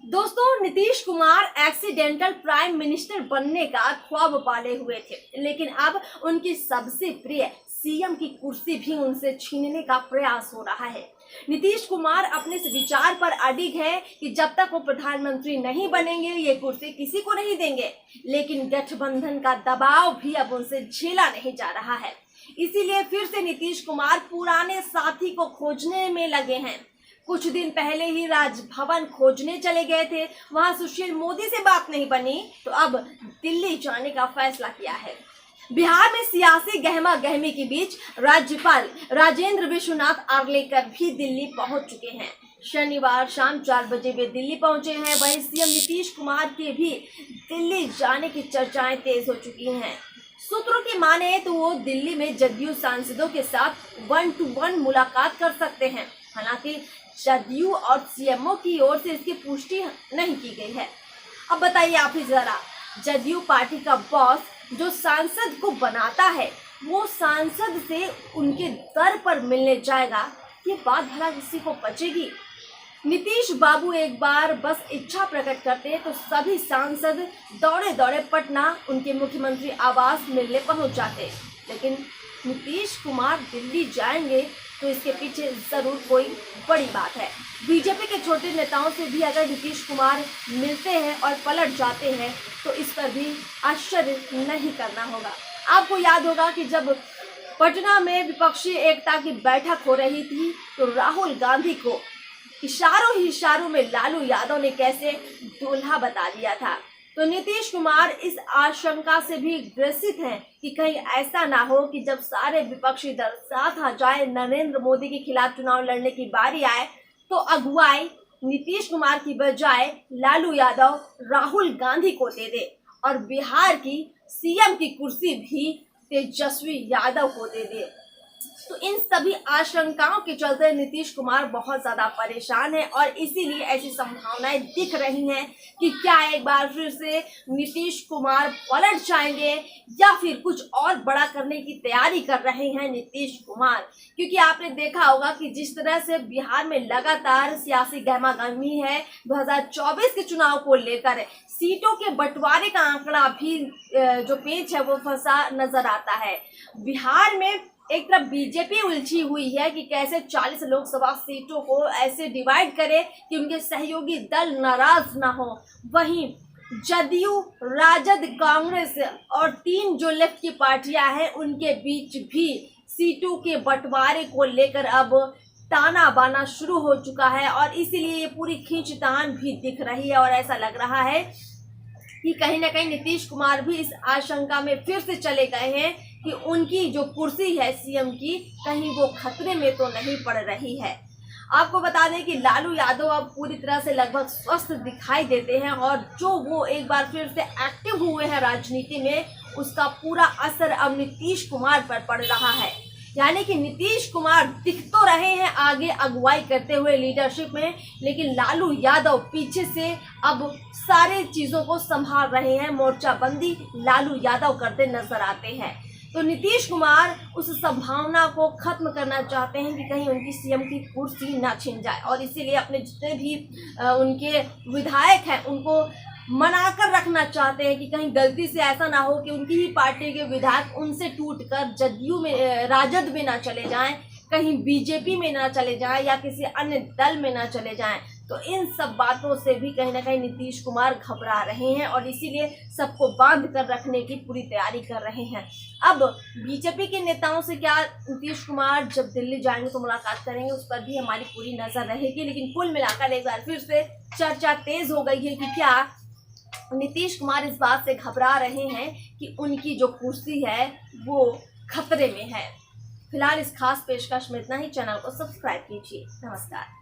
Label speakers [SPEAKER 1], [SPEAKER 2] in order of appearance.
[SPEAKER 1] दोस्तों, Nitish Kumar accidental prime minister बनने का ख्वाब पाले हुए थे, लेकिन अब उनकी सबसे प्रिय सीएम की कुर्सी भी उनसे छीनने का प्रयास हो रहा है। नीतीश कुमार अपने इस विचार पर अडिग है कि जब तक वो प्रधानमंत्री नहीं बनेंगे ये कुर्सी किसी को नहीं देंगे, लेकिन गठबंधन का दबाव भी अब उनसे झेला नहीं जा रहा है। इसीलिए फिर से नीतीश कुमार पुराने साथी को खोजने में लगे हैं। कुछ दिन पहले ही राजभवन खोजने चले गए थे, वहां सुशील मोदी से बात नहीं बनी तो अब दिल्ली जाने का फैसला किया है। बिहार में सियासी गहमा गहमी के बीच राज्यपाल राजेंद्र विश्वनाथ आर्लेकर भी दिल्ली पहुंच चुके हैं। शनिवार शाम 4 बजे वे दिल्ली पहुंचे हैं। वहीं सीएम नीतीश कुमार के भी दिल्ली जाने की चर्चाएं तेज हो चुकी हैं। सूत्रों की माने तो वो दिल्ली में जदयू सांसदों के साथ 1-to-1 मुलाकात कर सकते हैं। हालांकि जदयू और सीएमओ की ओर से इसकी पुष्टि नहीं की गई है। अब बताइए आप ही जरा, जदयू पार्टी का बॉस जो सांसद को बनाता है वो सांसद से उनके दर पर मिलने जाएगा, ये बात भला किसी को पचेगी? नीतीश बाबू एक बार बस इच्छा प्रकट करते तो सभी सांसद दौड़े दौड़े पटना उनके मुख्यमंत्री आवास मिलने पहुंच जाते, लेकिन नीतीश कुमार दिल्ली जाएंगे तो इसके पीछे जरूर कोई बड़ी बात है। बीजेपी के छोटे नेताओं से भी अगर नीतीश कुमार मिलते हैं और पलट जाते हैं तो इस पर भी आश्चर्य नहीं करना होगा। आपको याद होगा कि जब पटना में विपक्षी एकता की बैठक हो रही थी तो राहुल गांधी को इशारों ही इशारों में लालू यादव ने कैसे दूल्हा बता दिया था। तो नीतीश कुमार इस आशंका से भी ग्रसित हैं कि कहीं ऐसा ना हो कि जब सारे विपक्षी दल साथ आ जाए, नरेंद्र मोदी के खिलाफ चुनाव लड़ने की बारी आए तो अगुवाई नीतीश कुमार की बजाय लालू यादव राहुल गांधी को दे दे और बिहार की सीएम की कुर्सी भी तेजस्वी यादव को दे दे। तो इन सभी आशंकाओं के चलते नीतीश कुमार बहुत ज्यादा परेशान है और इसीलिए ऐसी संभावनाएं दिख रही हैं कि क्या एक बार फिर से नीतीश कुमार पलट जाएंगे या फिर कुछ और बड़ा करने की तैयारी कर रहे हैं नीतीश कुमार। क्योंकि आपने देखा होगा कि जिस तरह से बिहार में लगातार सियासी गहमागहमी है, 2024 के चुनाव को लेकर सीटों के बंटवारे का आंकड़ा भी जो पेच है वो फंसा नजर आता है। बिहार में एक तरफ बीजेपी उलझी हुई है कि कैसे 40 लोकसभा सीटों को ऐसे डिवाइड करे कि उनके सहयोगी दल नाराज ना हो। वहीं जदयू, राजद, कांग्रेस और 3 जो लेफ्ट की पार्टियां हैं उनके बीच भी सीटों के बंटवारे को लेकर अब ताना बाना शुरू हो चुका है और इसीलिए ये पूरी खींचतान भी दिख रही है और ऐसा लग रहा है कि कहीं ना कहीं नीतीश कुमार भी इस आशंका में फिर से चले गए हैं कि उनकी जो कुर्सी है सीएम की, कहीं वो खतरे में तो नहीं पड़ रही है। आपको बता दें कि लालू यादव अब पूरी तरह से लगभग स्वस्थ दिखाई देते हैं और जो वो एक बार फिर से एक्टिव हुए हैं राजनीति में, उसका पूरा असर अब नीतीश कुमार पर पड़ रहा है। यानी कि नीतीश कुमार दिख तो रहे हैं आगे अगुवाई करते हुए लीडरशिप में, लेकिन लालू यादव पीछे से अब सारे चीजों को संभाल रहे हैं। मोर्चाबंदी लालू यादव करते नजर आते हैं। तो नीतीश कुमार उस संभावना को खत्म करना चाहते हैं कि कहीं उनकी सीएम की कुर्सी ना छिन जाए और इसीलिए अपने जितने भी उनके विधायक हैं उनको मनाकर रखना चाहते हैं कि कहीं गलती से ऐसा ना हो कि उनकी ही पार्टी के विधायक उनसे टूटकर जदयू में, राजद में ना चले जाएं, कहीं बीजेपी में ना चले जाएं या किसी अन्य दल में ना चले जाएं। तो इन सब बातों से भी कहीं ना कहीं नीतीश कुमार घबरा रहे हैं और इसीलिए सबको बांध कर रखने की पूरी तैयारी कर रहे हैं। अब बीजेपी के नेताओं से क्या नीतीश कुमार जब दिल्ली जाएंगे तो मुलाकात करेंगे, उस पर भी हमारी पूरी नजर रहेगी। लेकिन कुल मिलाकर एक बार फिर से चर्चा तेज हो गई है कि क्या नीतीश कुमार इस बात से घबरा रहे हैं कि उनकी जो कुर्सी है वो खतरे में है। फिलहाल इस खास पेशकश में इतना ही। चैनल को सब्सक्राइब कीजिए। नमस्कार।